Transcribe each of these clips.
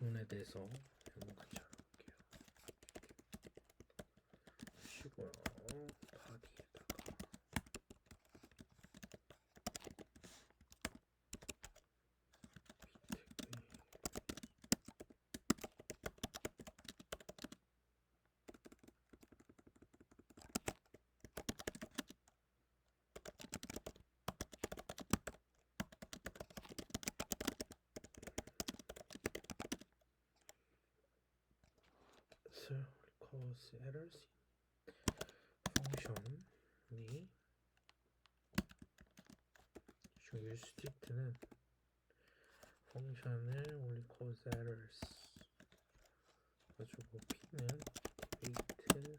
부분에 대해서 한번 같이 알아볼게요. 쉬고요. 바디에다가 cause errors 펑션이 use strict는 펑션을 only cause errors 가지고 p는 debate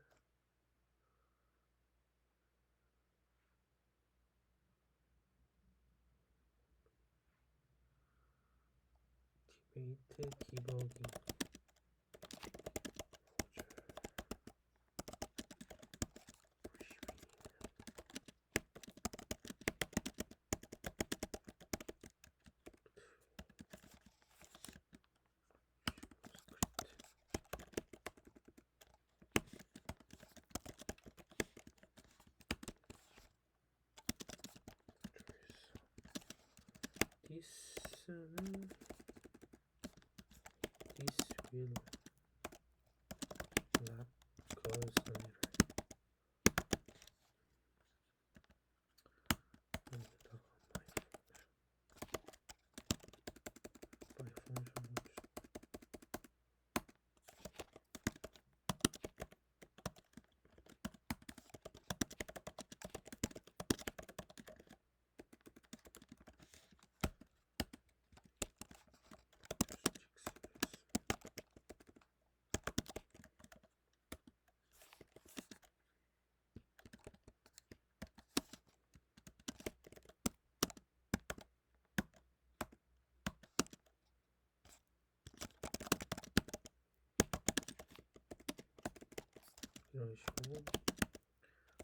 디버기 this will not cause an error. 여기다가 by function 이런 식으로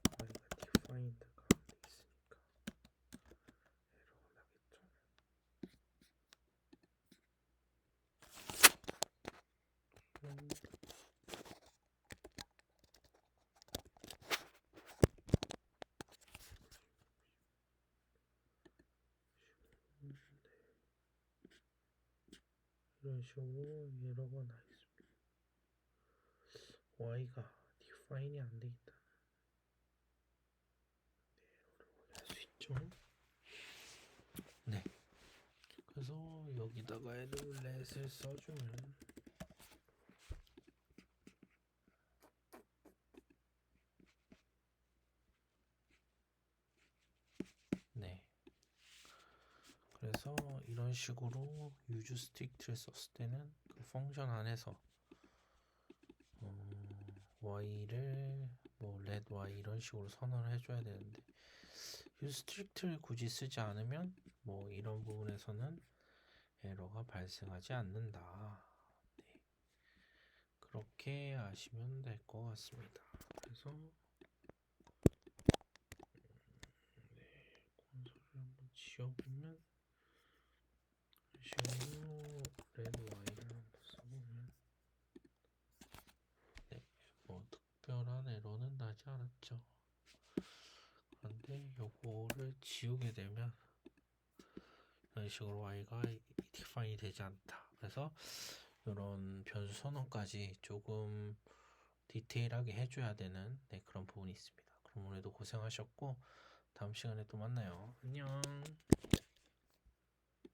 y가 defined가 돼 있으니까 에러가 나겠죠. 이런 식으로 에러가 나 있습니다. y가 define이 안 돼 있다는 에러를 확인할 수 있죠. 네. 그래서 여기다가 let을 써주면 네. 그래서 이런 식으로 use strict를 썼을 때는 그 펑션 안에서 y를 뭐 let y 이런 식으로 선언을 해줘야 되는데 use strict를 굳이 쓰지 않으면 뭐 이런 부분에서는 에러가 발생하지 않는다. 네. 그렇게 아시면 될 것 같습니다. 그래서 콘솔을 한번 지워보면 이런 식으로 let y를 한번 써보면 네, 뭐 특별한 에러는 나지 않았죠. 그런데 요거를 지우게 되면 이런 식으로 y가 define이 되지 않다. 그래서 이런 변수 선언까지 조금 디테일하게 해줘야 되는 그런 부분이 있습니다. 그럼 오늘도 고생하셨고 다음 시간에 또 만나요. 안녕.